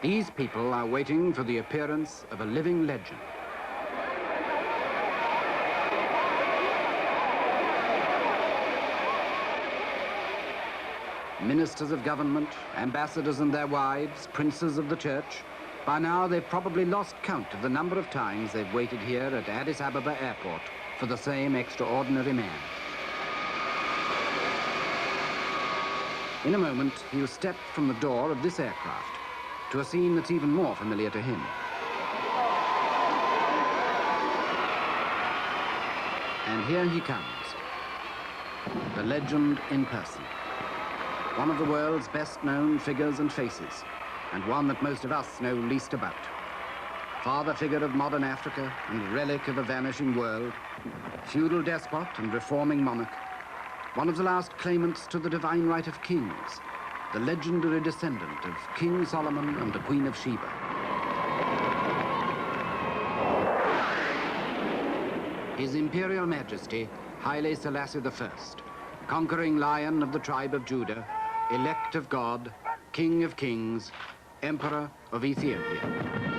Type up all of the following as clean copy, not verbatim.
These people are waiting for the appearance of a living legend. Ministers of government, ambassadors and their wives, princes of the church. By now, they've probably lost count of the number of times they've waited here at Addis Ababa Airport for the same extraordinary man. In a moment, he'll step from the door of this aircraft to a scene that's even more familiar to him. And here he comes, the legend in person. One of the world's best-known figures and faces, and one that most of us know least about. Father figure of modern Africa and relic of a vanishing world, feudal despot and reforming monarch, one of the last claimants to the divine right of kings, the legendary descendant of King Solomon and the Queen of Sheba. His Imperial Majesty Haile Selassie I, conquering lion of the tribe of Judah, elect of God, King of Kings, Emperor of Ethiopia.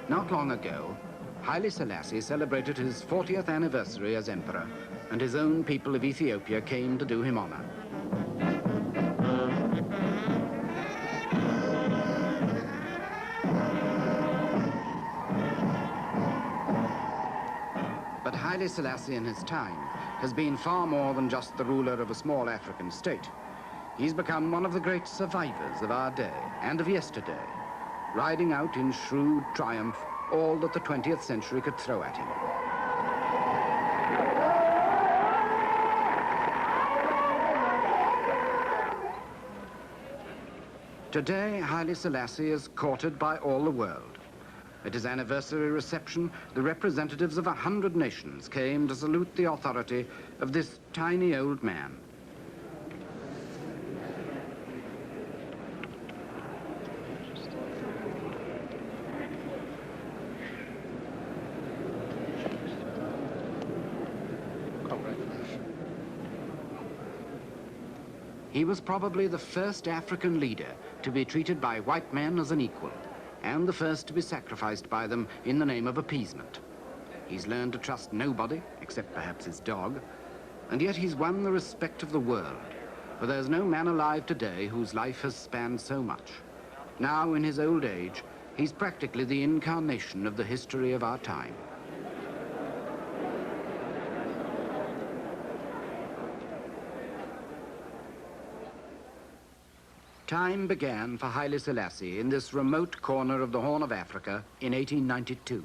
Not long ago, Haile Selassie celebrated his 40th anniversary as emperor, and his own people of Ethiopia came to do him honor. But Haile Selassie in his time has been far more than just the ruler of a small African state. He's become one of the great survivors of our day and of yesterday, riding out in shrewd triumph all that the 20th century could throw at him. Today, Haile Selassie is courted by all the world. At his anniversary reception, the representatives of 100 nations came to salute the authority of this tiny old man. He was probably the first African leader to be treated by white men as an equal, and the first to be sacrificed by them in the name of appeasement. He's learned to trust nobody, except perhaps his dog, and yet he's won the respect of the world, for there's no man alive today whose life has spanned so much. Now, in his old age, he's practically the incarnation of the history of our time. Time began for Haile Selassie in this remote corner of the Horn of Africa in 1892.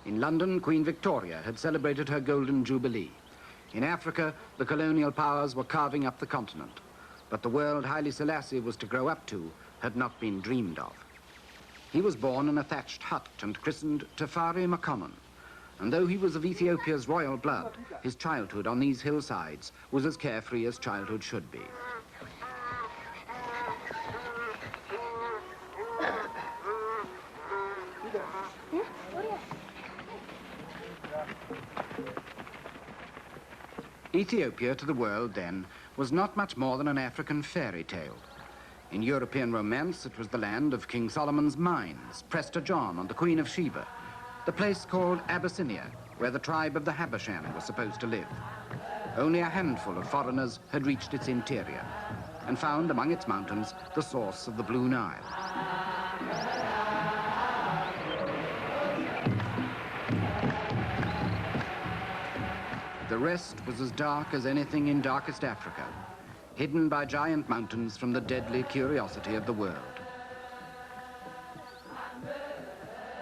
In London, Queen Victoria had celebrated her Golden Jubilee. In Africa, the colonial powers were carving up the continent, but the world Haile Selassie was to grow up to had not been dreamed of. He was born in a thatched hut and christened Tafari Makonnen, and though he was of Ethiopia's royal blood, his childhood on these hillsides was as carefree as childhood should be. Ethiopia to the world then was not much more than an African fairy tale. In European romance, it was the land of King Solomon's mines, Prester John and the Queen of Sheba, the place called Abyssinia, where the tribe of the Habashan was supposed to live. Only a handful of foreigners had reached its interior and found among its mountains the source of the Blue Nile. The rest was as dark as anything in darkest Africa, hidden by giant mountains from the deadly curiosity of the world.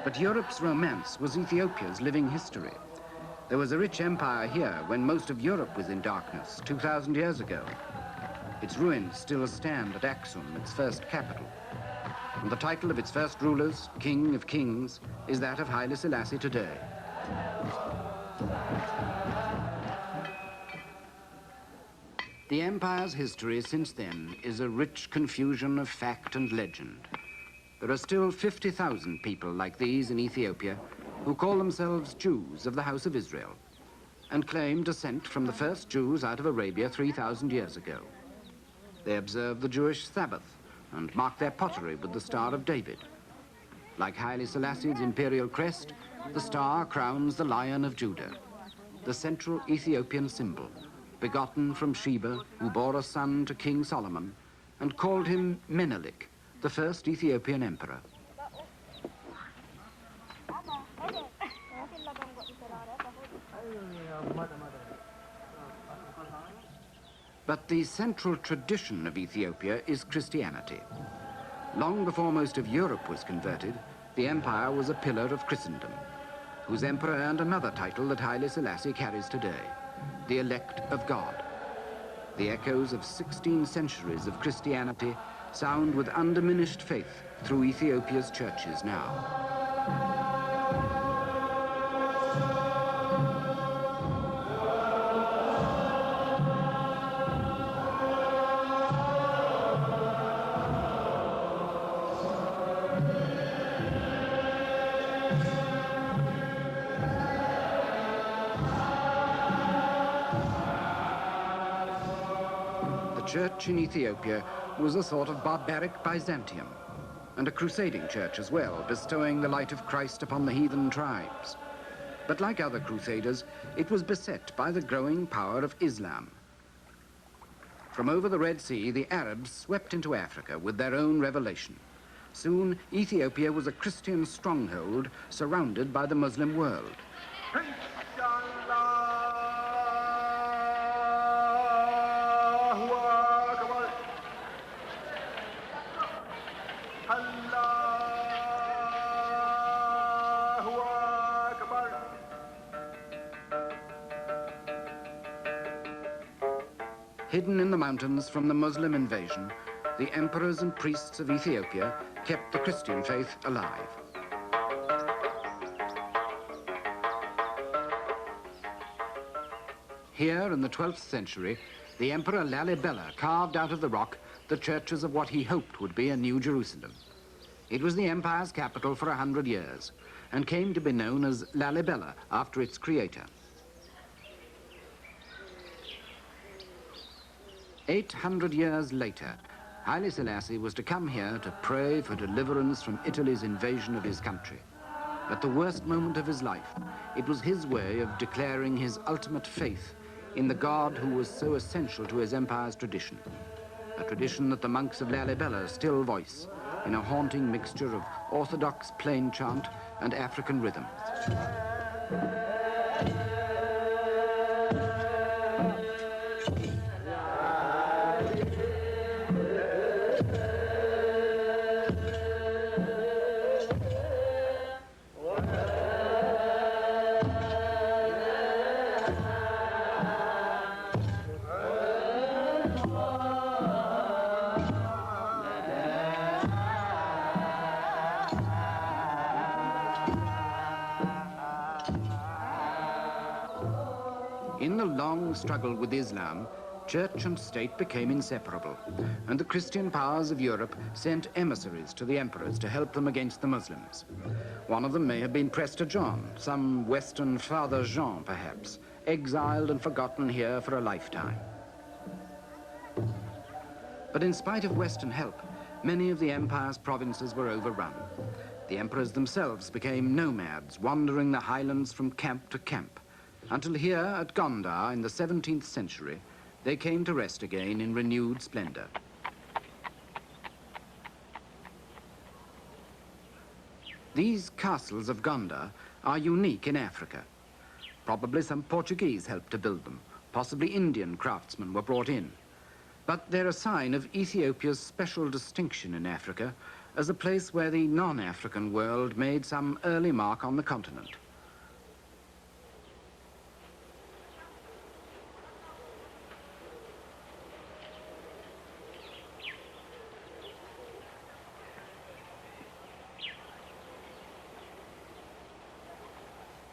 But Europe's romance was Ethiopia's living history. There was a rich empire here when most of Europe was in darkness 2,000 years ago. Its ruins still stand at Aksum, its first capital. And the title of its first rulers, King of Kings, is that of Haile Selassie today. The empire's history since then is a rich confusion of fact and legend. There are still 50,000 people like these in Ethiopia who call themselves Jews of the House of Israel and claim descent from the first Jews out of Arabia 3,000 years ago. They observe the Jewish Sabbath and mark their pottery with the Star of David. Like Haile Selassie's imperial crest, the star crowns the Lion of Judah, the central Ethiopian symbol, begotten from Sheba, who bore a son to King Solomon and called him Menelik, the first Ethiopian emperor. But the central tradition of Ethiopia is Christianity. Long before most of Europe was converted, the empire was a pillar of Christendom, whose emperor earned another title that Haile Selassie carries today, the elect of God. The echoes of 16 centuries of Christianity sound with undiminished faith through Ethiopia's churches now. The church in Ethiopia was a sort of barbaric Byzantium, and a crusading church as well, bestowing the light of Christ upon the heathen tribes. But like other crusaders, it was beset by the growing power of Islam. From over the Red Sea, the Arabs swept into Africa with their own revelation. Soon, Ethiopia was a Christian stronghold surrounded by the Muslim world. Hidden in the mountains from the Muslim invasion, the emperors and priests of Ethiopia kept the Christian faith alive. Here in the 12th century, the Emperor Lalibela carved out of the rock the churches of what he hoped would be a New Jerusalem. It was the empire's capital for 100 years and came to be known as Lalibela after its creator. 800 years later, Haile Selassie was to come here to pray for deliverance from Italy's invasion of his country. At the worst moment of his life, it was his way of declaring his ultimate faith in the God who was so essential to his empire's tradition, a tradition that the monks of Lalibela still voice in a haunting mixture of orthodox plain chant and African rhythms. In the long struggle with Islam, church and state became inseparable, and the Christian powers of Europe sent emissaries to the emperors to help them against the Muslims. One of them may have been Prester John, some Western Father Jean, perhaps, exiled and forgotten here for a lifetime. But in spite of Western help, many of the empire's provinces were overrun. The emperors themselves became nomads, wandering the highlands from camp to camp, until here at Gondar in the 17th century, they came to rest again in renewed splendor. These castles of Gondar are unique in Africa. Probably some Portuguese helped to build them. Possibly Indian craftsmen were brought in. But they're a sign of Ethiopia's special distinction in Africa as a place where the non-African world made some early mark on the continent.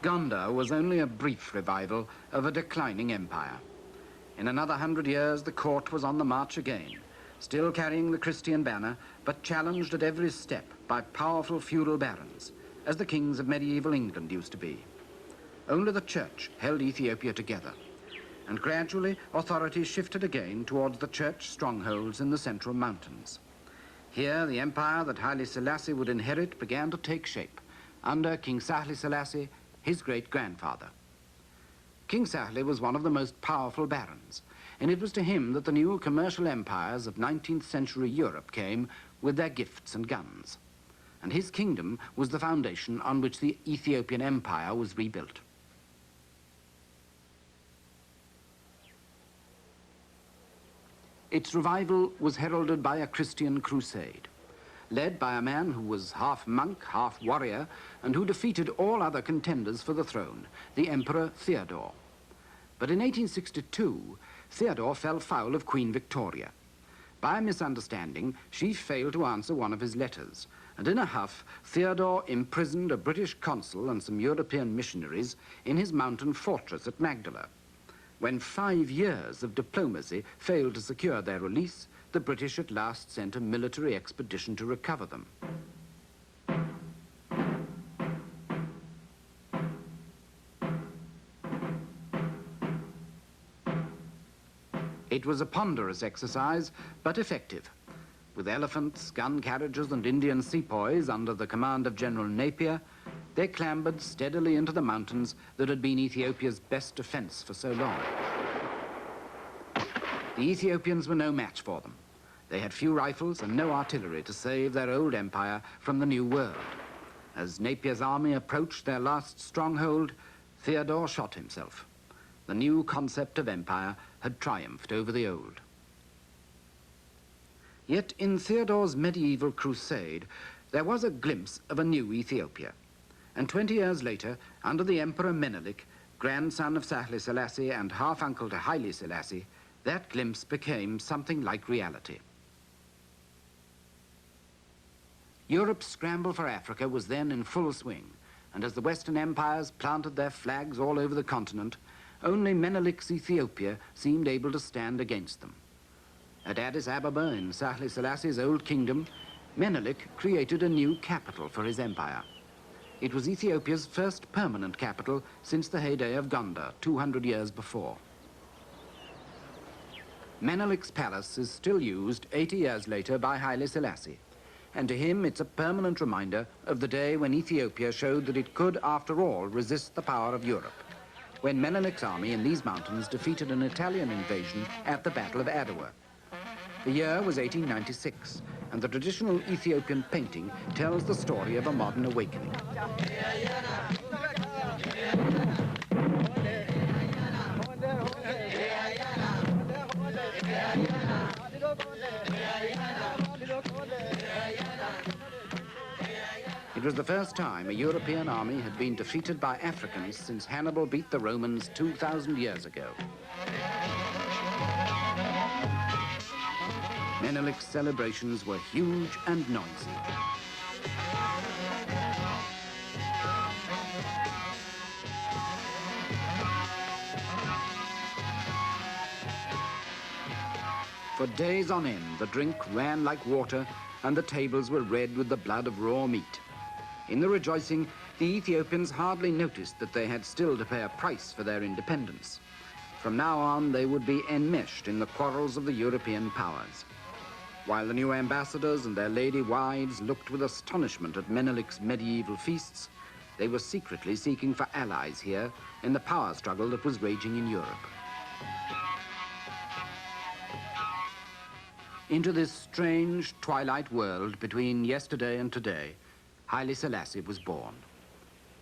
Gondar was only a brief revival of a declining empire. In another 100 years, the court was on the march again, still carrying the Christian banner, but challenged at every step by powerful feudal barons, as the kings of medieval England used to be. Only the church held Ethiopia together, and gradually authorities shifted again towards the church strongholds in the central mountains. Here, the empire that Haile Selassie would inherit began to take shape, under King Haile Selassie, his great-grandfather. King Haile was one of the most powerful barons, and it was to him that the new commercial empires of 19th century Europe came with their gifts and guns. And his kingdom was the foundation on which the Ethiopian empire was rebuilt. Its revival was heralded by a Christian crusade, led by a man who was half monk, half warrior, and who defeated all other contenders for the throne, the Emperor Theodore. But in 1862, Theodore fell foul of Queen Victoria. By a misunderstanding, she failed to answer one of his letters, and in a huff, Theodore imprisoned a British consul and some European missionaries in his mountain fortress at Magdala. When 5 years of diplomacy failed to secure their release, the British at last sent a military expedition to recover them. It was a ponderous exercise, but effective. With elephants, gun carriages, and Indian sepoys under the command of General Napier, they clambered steadily into the mountains that had been Ethiopia's best defense for so long. The Ethiopians were no match for them. They had few rifles and no artillery to save their old empire from the new world. As Napier's army approached their last stronghold, Theodore shot himself. The new concept of empire had triumphed over the old. Yet in Theodore's medieval crusade, there was a glimpse of a new Ethiopia. And 20 years later, under the Emperor Menelik, grandson of Haile Selassie and half-uncle to Haile Selassie, that glimpse became something like reality. Europe's scramble for Africa was then in full swing, and as the Western empires planted their flags all over the continent, only Menelik's Ethiopia seemed able to stand against them. At Addis Ababa, in Haile Selassie's old kingdom, Menelik created a new capital for his empire. It was Ethiopia's first permanent capital since the heyday of Gondar, 200 years before. Menelik's palace is still used 80 years later by Haile Selassie, and to him it's a permanent reminder of the day when Ethiopia showed that it could, after all, resist the power of Europe, when Menelik's army in these mountains defeated an Italian invasion at the Battle of Adwa. The year was 1896, and the traditional Ethiopian painting tells the story of a modern awakening. It was the first time a European army had been defeated by Africans since Hannibal beat the Romans 2,000 years ago. Menelik's celebrations were huge and noisy. For days on end, the drink ran like water, and the tables were red with the blood of raw meat. In the rejoicing, the Ethiopians hardly noticed that they had still to pay a price for their independence. From now on, they would be enmeshed in the quarrels of the European powers. While the new ambassadors and their lady wives looked with astonishment at Menelik's medieval feasts, they were secretly seeking for allies here in the power struggle that was raging in Europe. Into this strange twilight world between yesterday and today, Haile Selassie was born.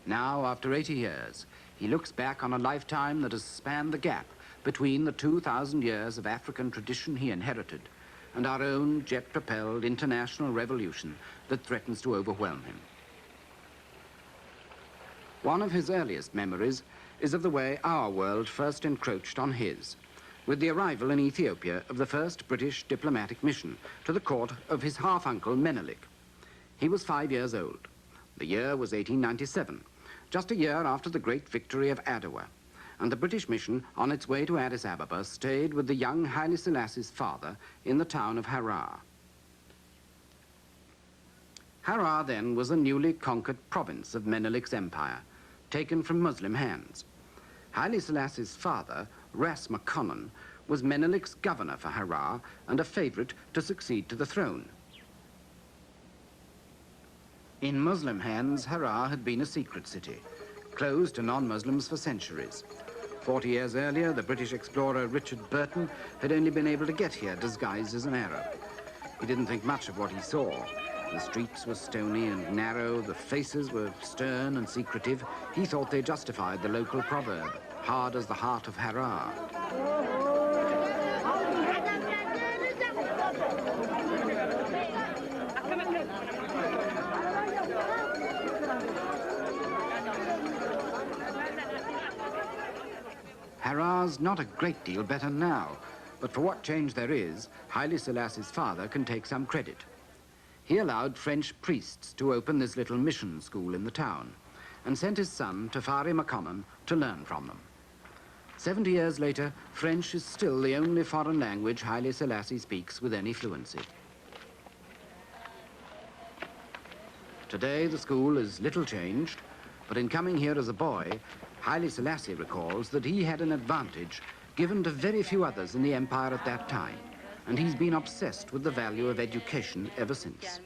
Now, after 80 years, he looks back on a lifetime that has spanned the gap between the 2,000 years of African tradition he inherited and our own jet-propelled international revolution that threatens to overwhelm him. One of his earliest memories is of the way our world first encroached on his, with the arrival in Ethiopia of the first British diplomatic mission to the court of his half-uncle Menelik. He was 5 years old. The year was 1897, just a year after the great victory of Adwa, and the British mission on its way to Addis Ababa stayed with the young Haile Selassie's father in the town of Harar. Harar then was a newly conquered province of Menelik's empire, taken from Muslim hands. Haile Selassie's father, Ras Makonnen, was Menelik's governor for Harar and a favorite to succeed to the throne. In Muslim hands, Harar had been a secret city, closed to non-Muslims for centuries. 40 years earlier, the British explorer Richard Burton had only been able to get here disguised as an Arab. He didn't think much of what he saw. The streets were stony and narrow, the faces were stern and secretive. He thought they justified the local proverb, hard as the heart of Harar. Harar's not a great deal better now, but for what change there is, Haile Selassie's father can take some credit. He allowed French priests to open this little mission school in the town and sent his son, Tafari Makonnen, to learn from them. 70 years later, French is still the only foreign language Haile Selassie speaks with any fluency. Today, the school is little changed, but in coming here as a boy, Haile Selassie recalls that he had an advantage given to very few others in the empire at that time, and he's been obsessed with the value of education ever since.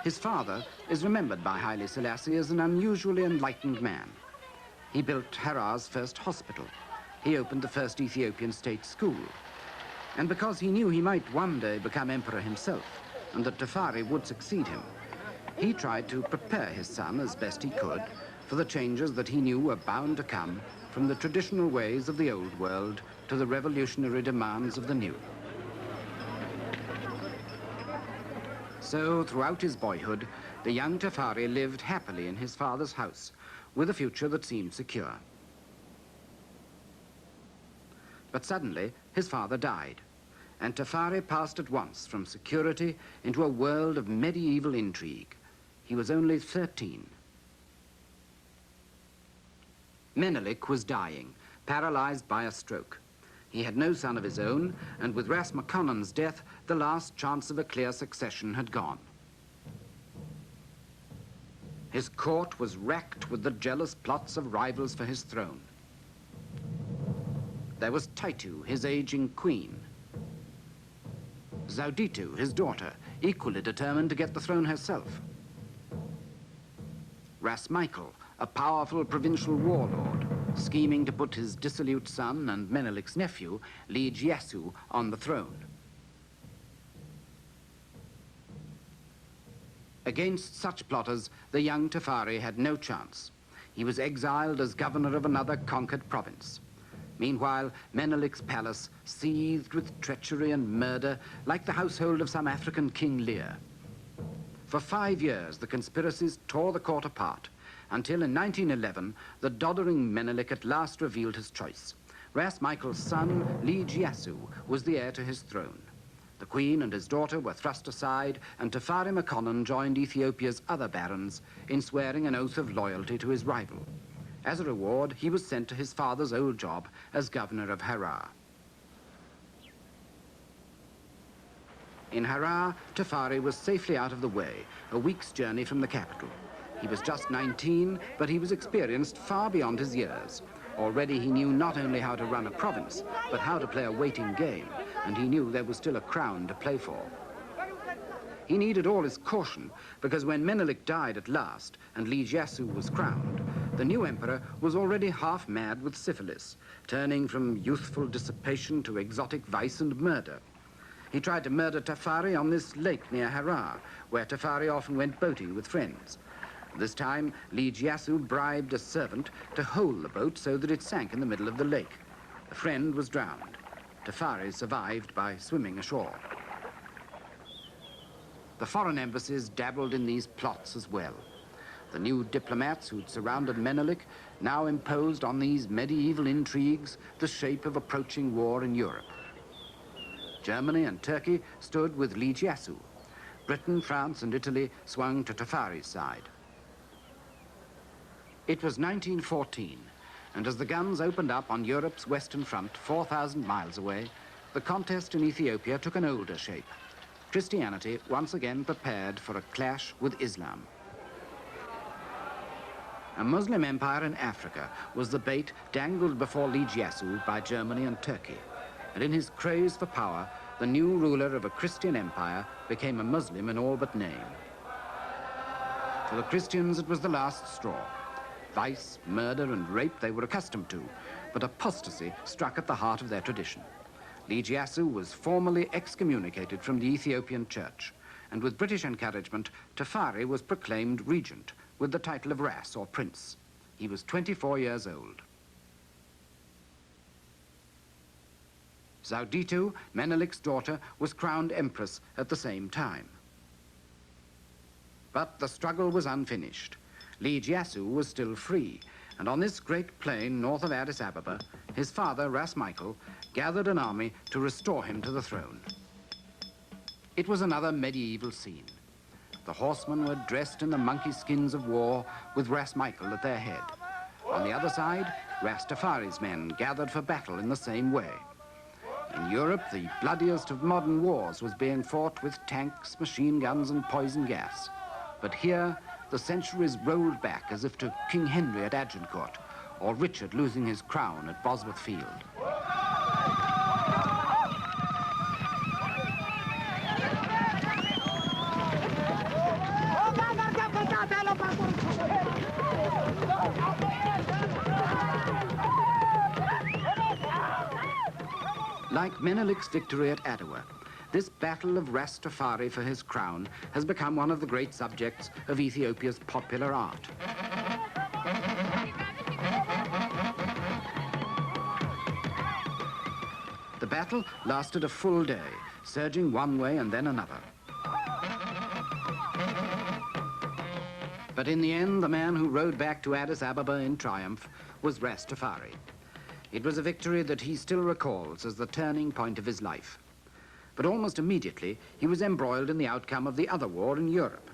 His father is remembered by Haile Selassie as an unusually enlightened man. He built Harar's first hospital. He opened the first Ethiopian state school. And because he knew he might one day become emperor himself, and that Tafari would succeed him, he tried to prepare his son as best he could for the changes that he knew were bound to come from the traditional ways of the old world to the revolutionary demands of the new. So, throughout his boyhood, the young Tafari lived happily in his father's house, with a future that seemed secure. But suddenly, his father died, and Tafari passed at once from security into a world of medieval intrigue. He was only 13. Menelik was dying, paralyzed by a stroke. He had no son of his own, and with Ras Makonnen's death, the last chance of a clear succession had gone. His court was racked with the jealous plots of rivals for his throne. There was Taitu, his aging queen. Zauditu, his daughter, equally determined to get the throne herself. Ras Michael, a powerful provincial warlord, scheming to put his dissolute son and Menelik's nephew, Liege Yesu, on the throne. Against such plotters, the young Tafari had no chance. He was exiled as governor of another conquered province. Meanwhile, Menelik's palace seethed with treachery and murder like the household of some African King Lear. For 5 years, the conspiracies tore the court apart, until in 1911, the doddering Menelik at last revealed his choice. Ras Michael's son, Liege Yesu, was the heir to his throne. The queen and his daughter were thrust aside, and Tafari Makonnen joined Ethiopia's other barons in swearing an oath of loyalty to his rival. As a reward, he was sent to his father's old job as governor of Harar. In Harar, Tafari was safely out of the way, a week's journey from the capital. He was just 19, but he was experienced far beyond his years. Already he knew not only how to run a province, but how to play a waiting game, and he knew there was still a crown to play for. He needed all his caution, because when Menelik died at last and Liege Yesu was crowned, the new emperor was already half mad with syphilis, turning from youthful dissipation to exotic vice and murder. He tried to murder Tafari on this lake near Harar, where Tafari often went boating with friends. This time, Liege Yesu bribed a servant to hold the boat so that it sank in the middle of the lake. A friend was drowned. Tafari survived by swimming ashore. The foreign embassies dabbled in these plots as well. The new diplomats who'd surrounded Menelik now imposed on these medieval intrigues the shape of approaching war in Europe. Germany and Turkey stood with Liege Yesu. Britain, France, and Italy swung to Tafari's side. It was 1914, and as the guns opened up on Europe's western front 4,000 miles away, the contest in Ethiopia took an older shape. Christianity once again prepared for a clash with Islam. A Muslim empire in Africa was the bait dangled before Lijiasu by Germany and Turkey, and in his craze for power, the new ruler of a Christian empire became a Muslim in all but name. For the Christians, it was the last straw. Vice, murder, and rape they were accustomed to, but apostasy struck at the heart of their tradition. Lijiasu was formally excommunicated from the Ethiopian church, and with British encouragement, Tafari was proclaimed regent with the title of Ras, or prince. He was 24 years old. Zawditu, Menelik's daughter, was crowned empress at the same time. But the struggle was unfinished. Lijiasu was still free, and on this great plain north of Addis Ababa, his father, Ras Michael, gathered an army to restore him to the throne. It was another medieval scene. The horsemen were dressed in the monkey skins of war, with Ras Michael at their head. On the other side, Ras Tafari's men gathered for battle in the same way. In Europe, the bloodiest of modern wars was being fought with tanks, machine guns, and poison gas. But here, the centuries rolled back as if to King Henry at Agincourt, or Richard losing his crown at Bosworth Field. Like Menelik's victory at Adowa, this battle of Ras Tafari for his crown has become one of the great subjects of Ethiopia's popular art. The battle lasted a full day, surging one way and then another. But in the end, the man who rode back to Addis Ababa in triumph was Ras Tafari. It was a victory that he still recalls as the turning point of his life. But almost immediately, he was embroiled in the outcome of the other war in Europe.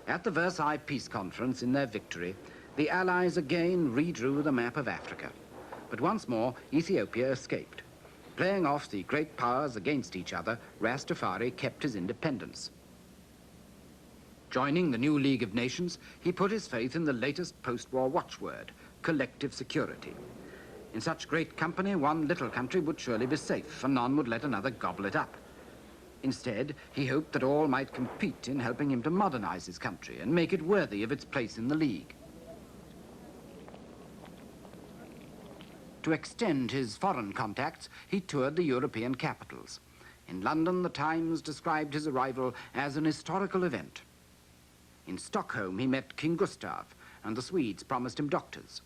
At the Versailles Peace Conference, in their victory, the Allies again redrew the map of Africa. But once more, Ethiopia escaped. Playing off the great powers against each other, Ras Tafari kept his independence. Joining the new League of Nations, he put his faith in the latest post-war watchword, collective security. In such great company, one little country would surely be safe, for none would let another gobble it up. Instead, he hoped that all might compete in helping him to modernize his country and make it worthy of its place in the League. To extend his foreign contacts, he toured the European capitals. In London, the Times described his arrival as an historical event. In Stockholm, he met King Gustav, and the Swedes promised him doctors.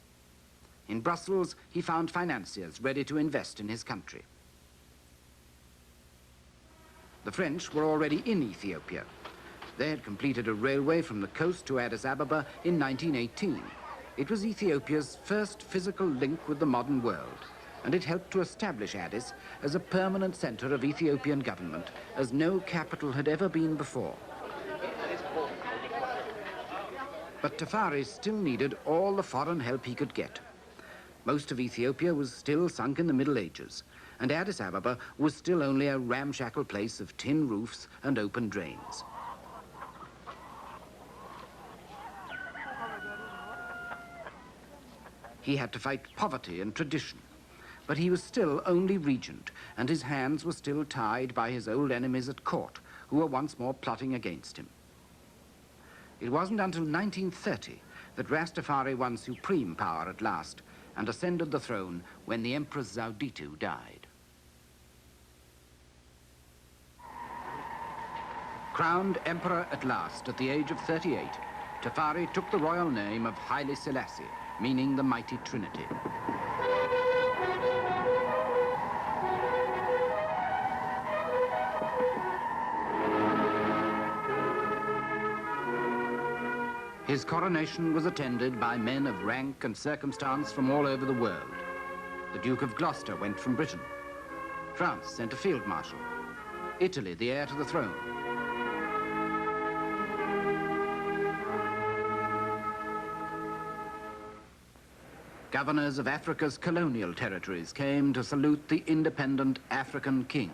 In Brussels, he found financiers ready to invest in his country. The French were already in Ethiopia. They had completed a railway from the coast to Addis Ababa in 1918. It was Ethiopia's first physical link with the modern world, and it helped to establish Addis as a permanent center of Ethiopian government, as no capital had ever been before. But Tafari still needed all the foreign help he could get. Most of Ethiopia was still sunk in the Middle Ages, and Addis Ababa was still only a ramshackle place of tin roofs and open drains. He had to fight poverty and tradition, but he was still only regent, and his hands were still tied by his old enemies at court, who were once more plotting against him. It wasn't until 1930 that Ras Tafari won supreme power at last and ascended the throne when the Empress Zawditu died. Crowned emperor at last at the age of 38, Tafari took the royal name of Haile Selassie, meaning the Mighty Trinity. His coronation was attended by men of rank and circumstance from all over the world. The Duke of Gloucester went from Britain. France sent a field marshal. Italy, the heir to the throne. Governors of Africa's colonial territories came to salute the independent African king.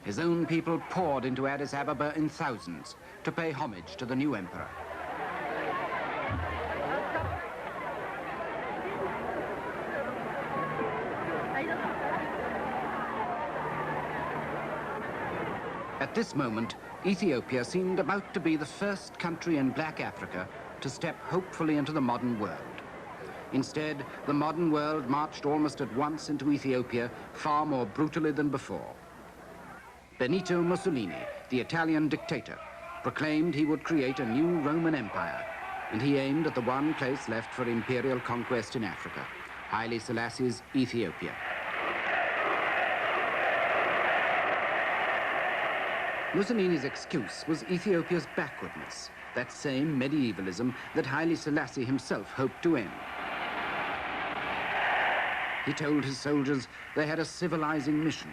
His own people poured into Addis Ababa in thousands to pay homage to the new emperor. At this moment, Ethiopia seemed about to be the first country in black Africa to step hopefully into the modern world. Instead, the modern world marched almost at once into Ethiopia, far more brutally than before. Benito Mussolini, the Italian dictator, proclaimed he would create a new Roman Empire, and he aimed at the one place left for imperial conquest in Africa, Haile Selassie's Ethiopia. Mussolini's excuse was Ethiopia's backwardness, that same medievalism that Haile Selassie himself hoped to end. He told his soldiers they had a civilizing mission,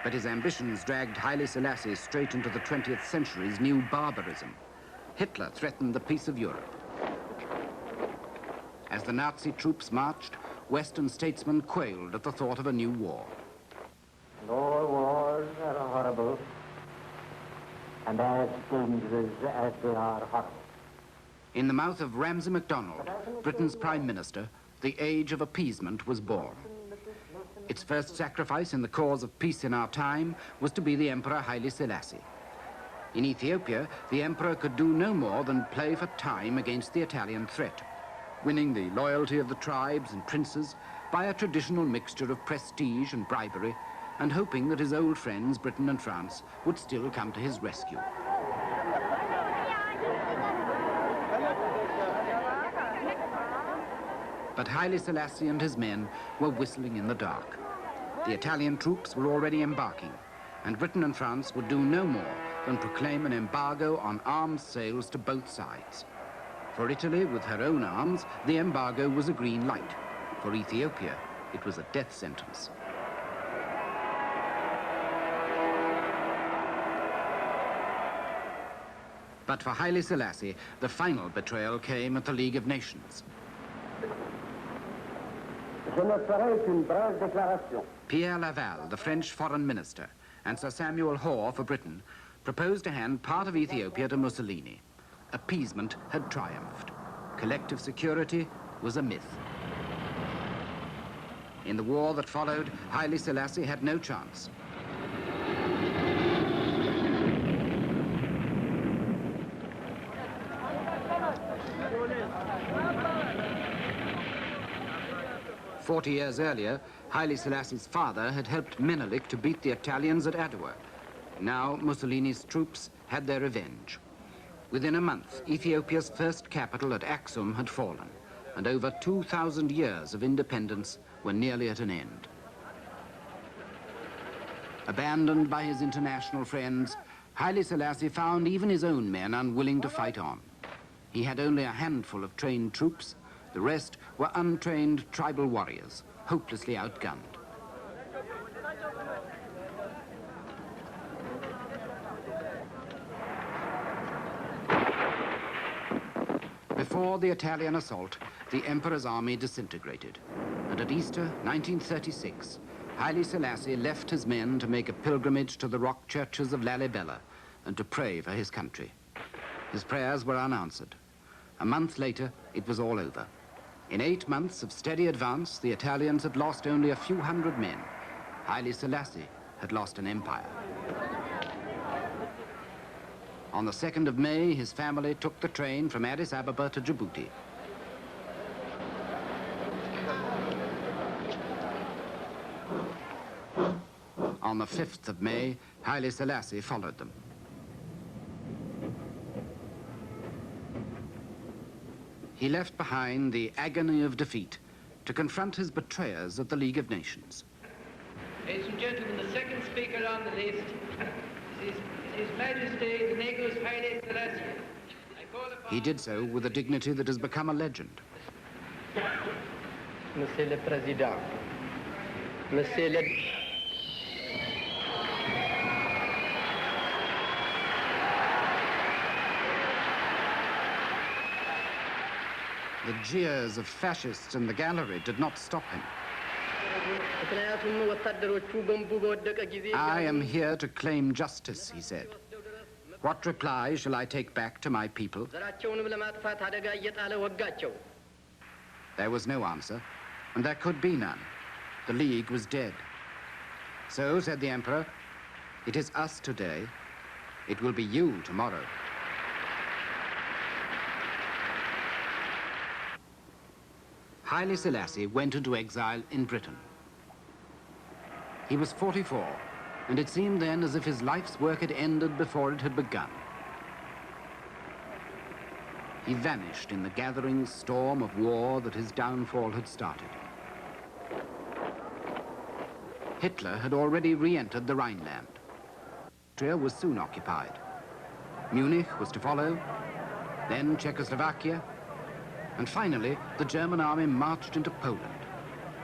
but his ambitions dragged Haile Selassie straight into the 20th century's new barbarism. Hitler threatened the peace of Europe. As the Nazi troops marched, Western statesmen quailed at the thought of a new war. All wars are horrible, and as dangerous as they are horrible. In the mouth of Ramsay MacDonald, Britain's Prime Minister, the age of appeasement was born. Its first sacrifice in the cause of peace in our time was to be the Emperor Haile Selassie. In Ethiopia, the emperor could do no more than play for time against the Italian threat, winning the loyalty of the tribes and princes by a traditional mixture of prestige and bribery, and hoping that his old friends, Britain and France, would still come to his rescue. But Haile Selassie and his men were whistling in the dark. The Italian troops were already embarking, and Britain and France would do no more than proclaim an embargo on arms sales to both sides. For Italy, with her own arms, the embargo was a green light. For Ethiopia, it was a death sentence. But for Haile Selassie, the final betrayal came at the League of Nations. Pierre Laval, the French foreign minister, and Sir Samuel Hoare for Britain, proposed to hand part of Ethiopia to Mussolini. Appeasement had triumphed. Collective security was a myth. In the war that followed, Haile Selassie had no chance. "40 years earlier, Haile Selassie's father had helped Menelik to beat the Italians at Adwa. Now Mussolini's troops had their revenge. Within a month, Ethiopia's first capital at Aksum had fallen, and over 2,000 years of independence were nearly at an end. Abandoned by his international friends, Haile Selassie found even his own men unwilling to fight on. He had only a handful of trained troops. The rest were untrained tribal warriors, hopelessly outgunned. Before the Italian assault, the emperor's army disintegrated, and at Easter 1936, Haile Selassie left his men to make a pilgrimage to the rock churches of Lalibela and to pray for his country. His prayers were unanswered. A month later, it was all over. In 8 months of steady advance, the Italians had lost only a few hundred men. Haile Selassie had lost an empire. On the 2nd of May, his family took the train from Addis Ababa to Djibouti. On the 5th of May, Haile Selassie followed them. He left behind the agony of defeat to confront his betrayers at the League of Nations. Ladies and gentlemen, the second speaker on the list is His Majesty the Negus Haile Selassie. He did so with a dignity that has become a legend. Monsieur le Président, Monsieur le... The jeers of fascists in the gallery did not stop him. I am here to claim justice, he said. What reply shall I take back to my people? There was no answer, and there could be none. The League was dead. So, said the Emperor, it is us today. It will be you tomorrow. Haile Selassie went into exile in Britain. He was 44, and it seemed then as if his life's work had ended before it had begun. He vanished in the gathering storm of war that his downfall had started. Hitler had already re-entered the Rhineland. Austria was soon occupied. Munich was to follow, then Czechoslovakia, and finally the German army marched into Poland,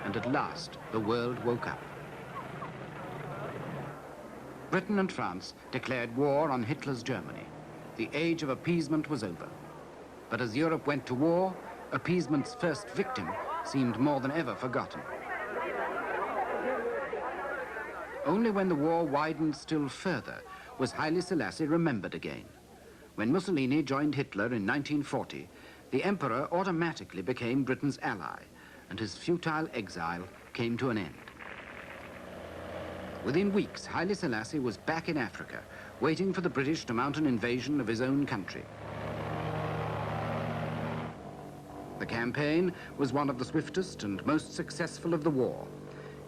and at last the world woke up. Britain and France declared war on Hitler's Germany. The age of appeasement was over. But as Europe went to war, appeasement's first victim seemed more than ever forgotten. Only when the war widened still further was Haile Selassie remembered again. When Mussolini joined Hitler in 1940, the emperor automatically became Britain's ally, and his futile exile came to an end. Within weeks, Haile Selassie was back in Africa, waiting for the British to mount an invasion of his own country. The campaign was one of the swiftest and most successful of the war.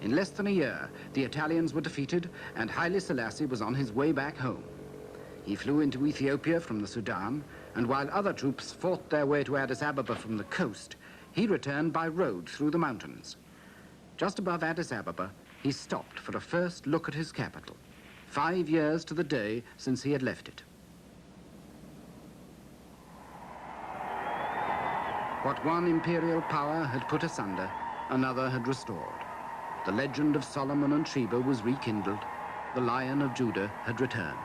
In less than a year, the Italians were defeated, and Haile Selassie was on his way back home. He flew into Ethiopia from the Sudan, and while other troops fought their way to Addis Ababa from the coast, he returned by road through the mountains. Just above Addis Ababa, he stopped for a first look at his capital, 5 years to the day since he had left it. What one imperial power had put asunder, another had restored. The legend of Solomon and Sheba was rekindled. The Lion of Judah had returned.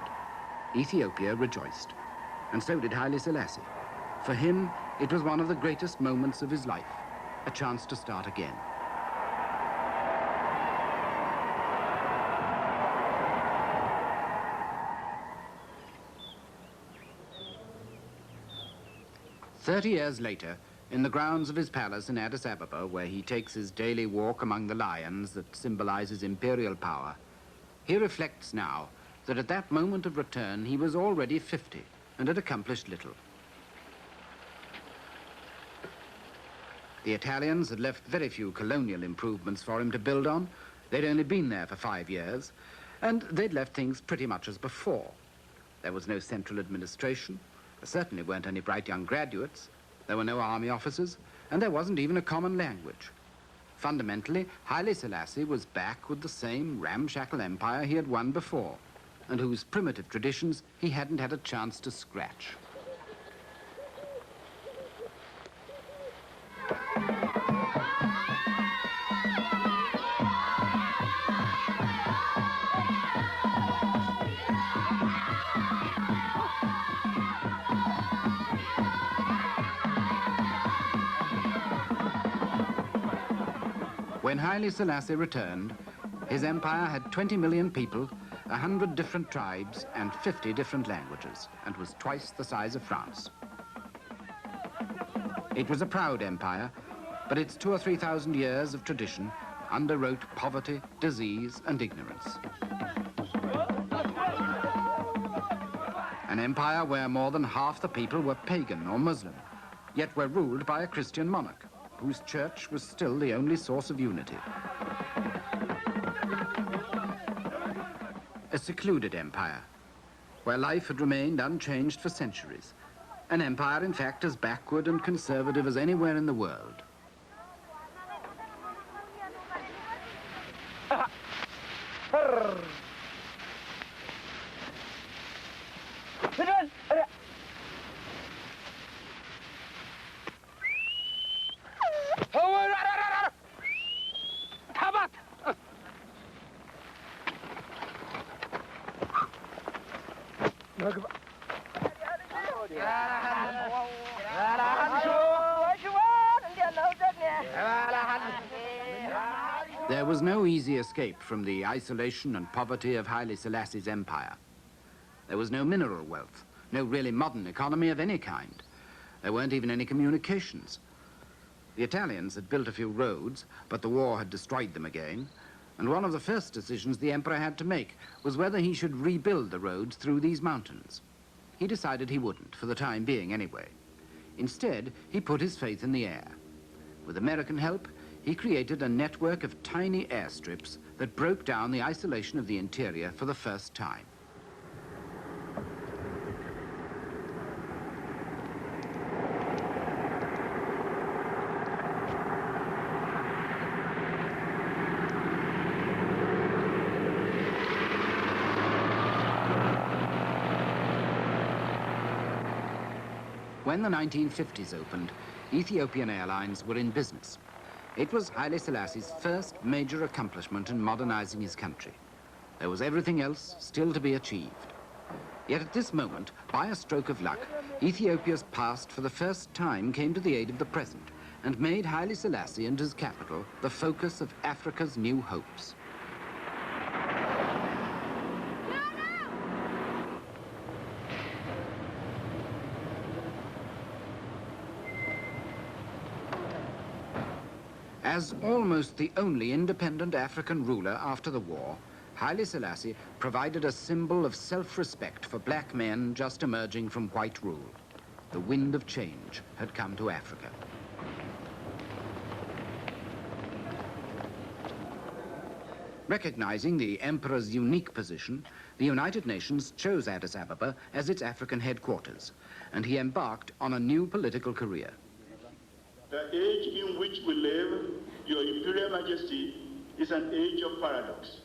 Ethiopia rejoiced, and so did Haile Selassie. For him, it was one of the greatest moments of his life, a chance to start again. "30 years later, in the grounds of his palace in Addis Ababa, where he takes his daily walk among the lions that symbolizes imperial power, he reflects now that at that moment of return he was already 50 and had accomplished little. The Italians had left very few colonial improvements for him to build on. They'd only been there for 5 years, and they'd left things pretty much as before. There was no central administration. There certainly weren't any bright young graduates. There were no army officers, and there wasn't even a common language. Fundamentally, Haile Selassie was back with the same ramshackle empire he had won before, and whose primitive traditions he hadn't had a chance to scratch. When Haile Selassie returned, his empire had 20 million people, 100 different tribes, and 50 different languages, and was twice the size of France. It was a proud empire, but its 2,000 or 3,000 years of tradition underwrote poverty, disease, and ignorance. An empire where more than half the people were pagan or Muslim, yet were ruled by a Christian monarch, whose church was still the only source of unity. A secluded empire, where life had remained unchanged for centuries. An empire, in fact, as backward and conservative as anywhere in the world. There was no easy escape from the isolation and poverty of Haile Selassie's empire. There was no mineral wealth, no really modern economy of any kind. There weren't even any communications. The Italians had built a few roads, but the war had destroyed them again, and one of the first decisions the emperor had to make was whether he should rebuild the roads through these mountains. He decided he wouldn't, for the time being anyway. Instead, he put his faith in the air. With American help, he created a network of tiny airstrips that broke down the isolation of the interior for the first time. When the 1950s opened, Ethiopian Airlines were in business. It was Haile Selassie's first major accomplishment in modernizing his country. There was everything else still to be achieved. Yet at this moment, by a stroke of luck, Ethiopia's past for the first time came to the aid of the present and made Haile Selassie and his capital the focus of Africa's new hopes. As almost the only independent African ruler after the war, Haile Selassie provided a symbol of self-respect for black men just emerging from white rule. The wind of change had come to Africa. Recognizing the emperor's unique position, the United Nations chose Addis Ababa as its African headquarters, and he embarked on a new political career. The age in which we live, Your Imperial Majesty, is an age of paradox.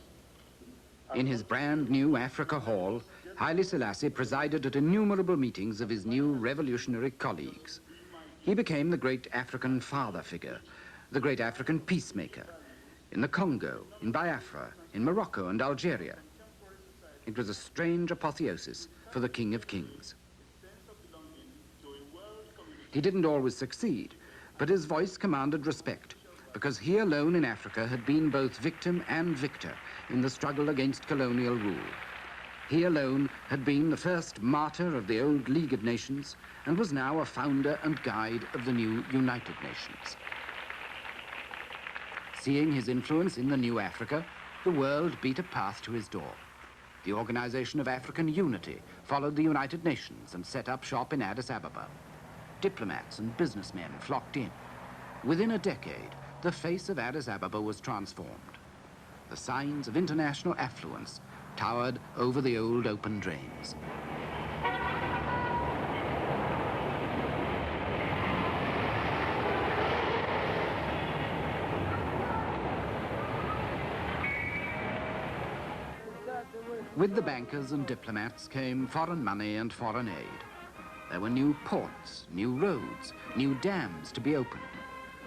In his brand new Africa Hall, Haile Selassie presided at innumerable meetings of his new revolutionary colleagues. He became the great African father figure, the great African peacemaker, in the Congo, in Biafra, in Morocco and Algeria. It was a strange apotheosis for the King of Kings. He didn't always succeed, but his voice commanded respect, because he alone in Africa had been both victim and victor in the struggle against colonial rule. He alone had been the first martyr of the old Leagued Nations and was now a founder and guide of the new United Nations. Seeing his influence in the new Africa, the world beat a path to his door. The Organization of African Unity followed the United Nations and set up shop in Addis Ababa. Diplomats and businessmen flocked in. Within a decade, the face of Addis Ababa was transformed. The signs of international affluence towered over the old open drains. With the bankers and diplomats came foreign money and foreign aid. There were new ports, new roads, new dams to be opened.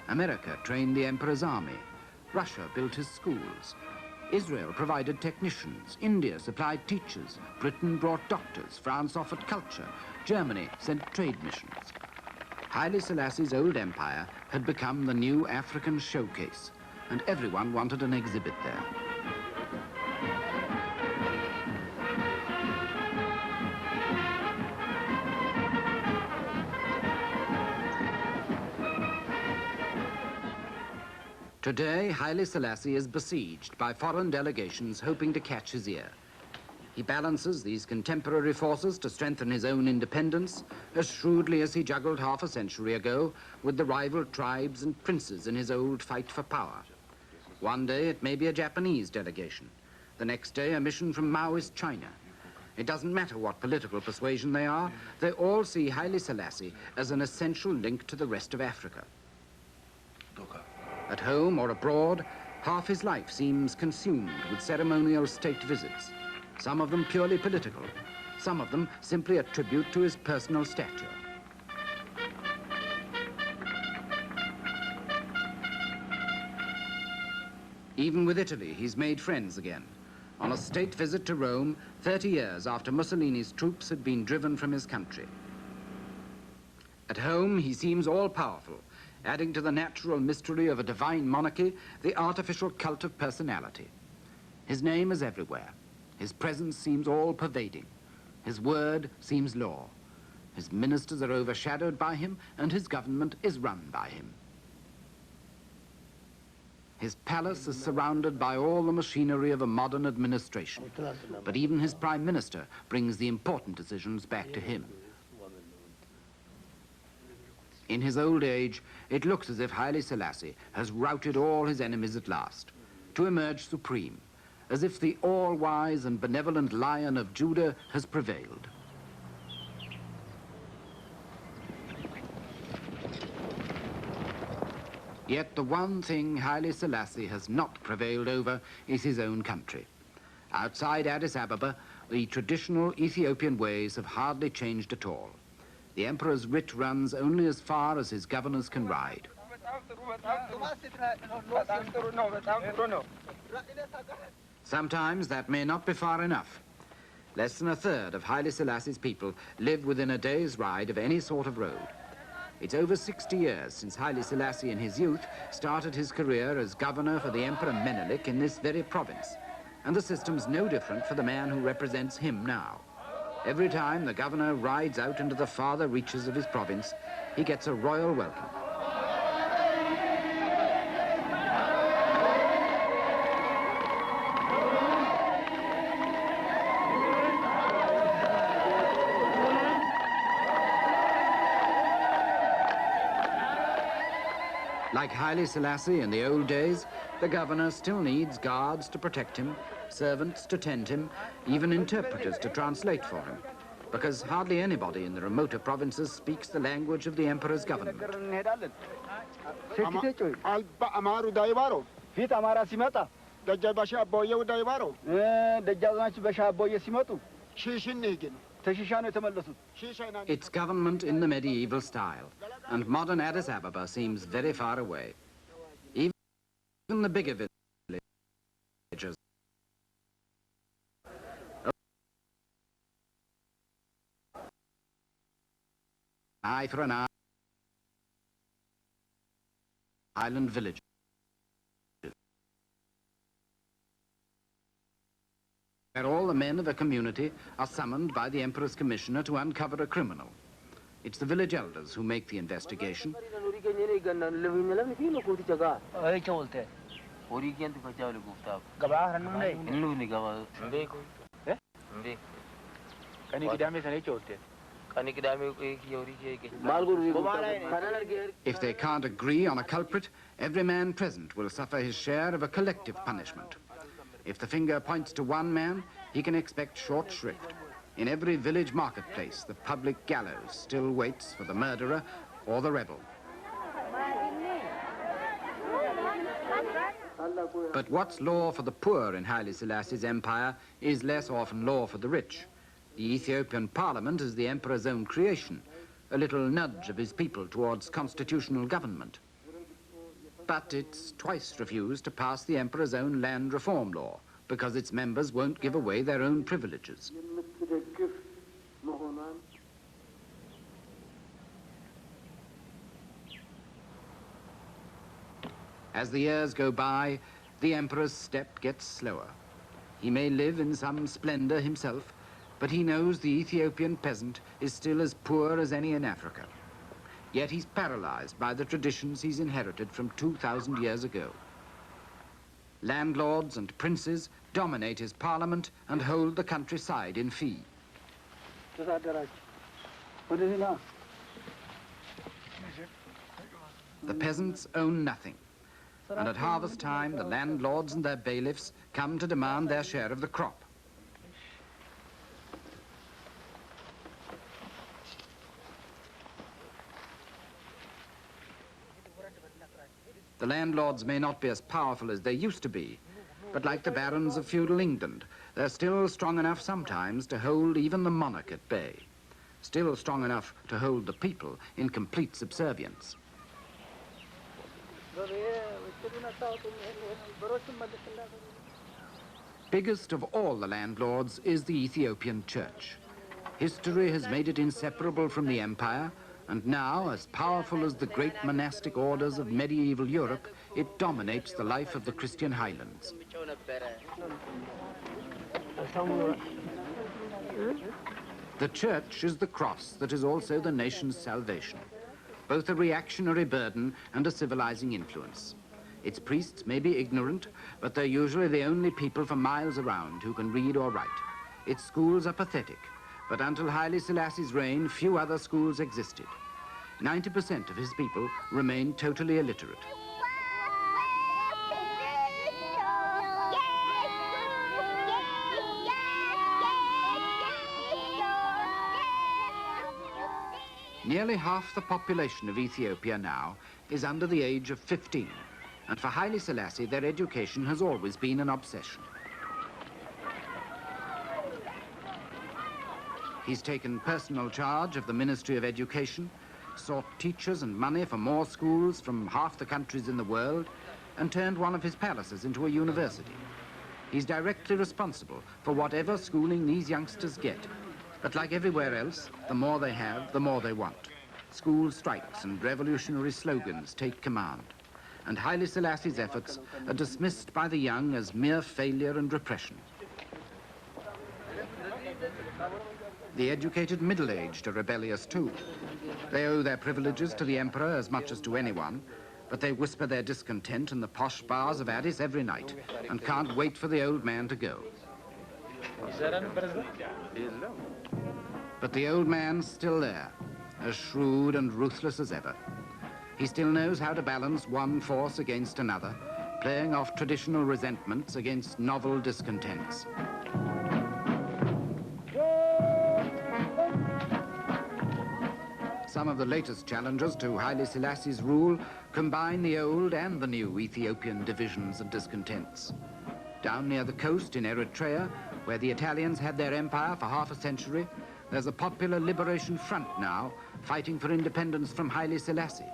America trained the emperor's army. Russia built his schools. Israel provided technicians. India supplied teachers. Britain brought doctors. France offered culture. Germany sent trade missions. Haile Selassie's old empire had become the new African showcase, and everyone wanted an exhibit there. Today, Haile Selassie is besieged by foreign delegations hoping to catch his ear. He balances these contemporary forces to strengthen his own independence as shrewdly as he juggled half a century ago with the rival tribes and princes in his old fight for power. One day it may be a Japanese delegation, the next day a mission from Maoist China. It doesn't matter what political persuasion they are, they all see Haile Selassie as an essential link to the rest of Africa. At home or abroad, half his life seems consumed with ceremonial state visits, some of them purely political, some of them simply a tribute to his personal stature. Even with Italy, he's made friends again. On a state visit to Rome, 30 years after Mussolini's troops had been driven from his country. At home, he seems all-powerful, adding to the natural mystery of a divine monarchy the artificial cult of personality. His name is everywhere. His presence seems all-pervading. His word seems law. His ministers are overshadowed by him, and his government is run by him. His palace is surrounded by all the machinery of a modern administration, but even his prime minister brings the important decisions back to him. In his old age, it looks as if Haile Selassie has routed all his enemies at last, to emerge supreme, as if the all-wise and benevolent Lion of Judah has prevailed. Yet the one thing Haile Selassie has not prevailed over is his own country. Outside Addis Ababa, the traditional Ethiopian ways have hardly changed at all. The emperor's writ runs only as far as his governors can ride. Sometimes that may not be far enough. Less than a third of Haile Selassie's people live within a day's ride of any sort of road. It's over 60 years since Haile Selassie in his youth started his career as governor for the Emperor Menelik in this very province. And the system's no different for the man who represents him now. Every time the governor rides out into the farther reaches of his province, he gets a royal welcome. Like Haile Selassie in the old days, the governor still needs guards to protect him, servants to tend him, even interpreters to translate for him, because hardly anybody in the remoter provinces speaks the language of the emperor's government. It's government in the medieval style, and modern Addis Ababa seems very far away. Even the bigger villages eye for an eye, island villages. Where all the men of a community are summoned by the emperor's commissioner to uncover a criminal. It's the village elders who make the investigation. If they can't agree on a culprit, every man present will suffer his share of a collective punishment. If the finger points to one man, he can expect short shrift. In every village marketplace, the public gallows still waits for the murderer or the rebel. But what's law for the poor in Haile Selassie's empire is less often law for the rich. The Ethiopian parliament is the emperor's own creation, a little nudge of his people towards constitutional government. But it's twice refused to pass the emperor's own land reform law because its members won't give away their own privileges. As the years go by, the emperor's step gets slower. He may live in some splendor himself, but he knows the Ethiopian peasant is still as poor as any in Africa. Yet he's paralyzed by the traditions he's inherited from 2,000 years ago. Landlords and princes dominate his parliament and hold the countryside in fee. The peasants own nothing, and at harvest time, the landlords and their bailiffs come to demand their share of the crop. The landlords may not be as powerful as they used to be, but like the barons of feudal England, they're still strong enough sometimes to hold even the monarch at bay, still strong enough to hold the people in complete subservience. Biggest of all the landlords is the Ethiopian church. History has made it inseparable from the empire, And now, as powerful as the great monastic orders of medieval Europe, it dominates the life of the Christian highlands. The church is the cross that is also the nation's salvation, both a reactionary burden and a civilizing influence. Its priests may be ignorant, but they're usually the only people for miles around who can read or write. Its schools are pathetic, but until Haile Selassie's reign, few other schools existed. 90% of his people remained totally illiterate. Nearly half the population of Ethiopia now is under the age of 15, and for Haile Selassie, their education has always been an obsession. He's taken personal charge of the Ministry of Education, sought teachers and money for more schools from half the countries in the world, and turned one of his palaces into a university. He's directly responsible for whatever schooling these youngsters get. But like everywhere else, the more they have, the more they want. School strikes and revolutionary slogans take command. And Haile Selassie's efforts are dismissed by the young as mere failure and repression. The educated middle-aged are rebellious too. They owe their privileges to the emperor as much as to anyone, but they whisper their discontent in the posh bars of Addis every night and can't wait for the old man to go. But the old man's still there, as shrewd and ruthless as ever. He still knows how to balance one force against another, playing off traditional resentments against novel discontents. Some of the latest challenges to Haile Selassie's rule combine the old and the new Ethiopian divisions and discontents. Down near the coast in Eritrea, where the Italians had their empire for half a century, there's a popular liberation front now fighting for independence from Haile Selassie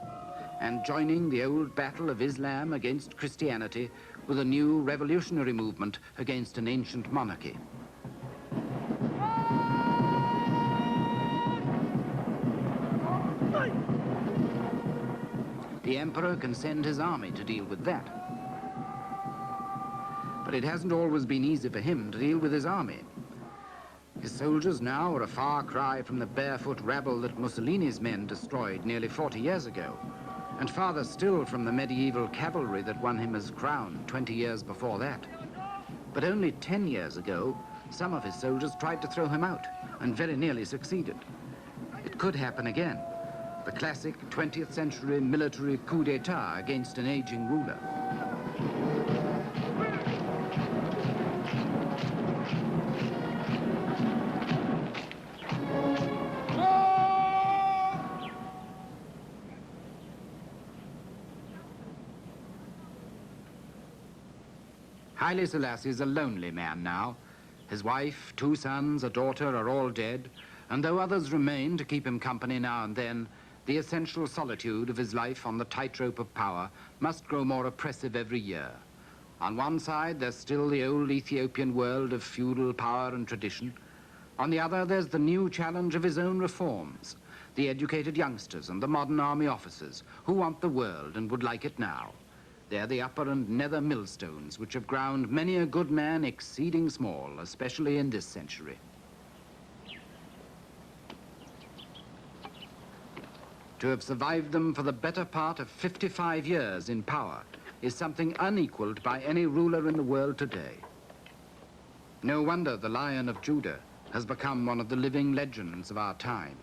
and joining the old battle of Islam against Christianity with a new revolutionary movement against an ancient monarchy. The emperor can send his army to deal with that. But it hasn't always been easy for him to deal with his army. His soldiers now are a far cry from the barefoot rabble that Mussolini's men destroyed nearly 40 years ago, and farther still from the medieval cavalry that won him his crown 20 years before that. But only 10 years ago, some of his soldiers tried to throw him out, and very nearly succeeded. It could happen again. The classic 20th century military coup d'etat against an aging ruler. Haile Selassie is a lonely man now. His wife, 2 sons, a daughter are all dead, and though others remain to keep him company now and then, the essential solitude of his life on the tightrope of power must grow more oppressive every year. On one side, there's still the old Ethiopian world of feudal power and tradition. On the other, there's the new challenge of his own reforms, the educated youngsters and the modern army officers who want the world and would like it now. They're the upper and nether millstones which have ground many a good man exceeding small, especially in this century. To have survived them for the better part of 55 years in power is something unequaled by any ruler in the world today. No wonder the Lion of Judah has become one of the living legends of our time.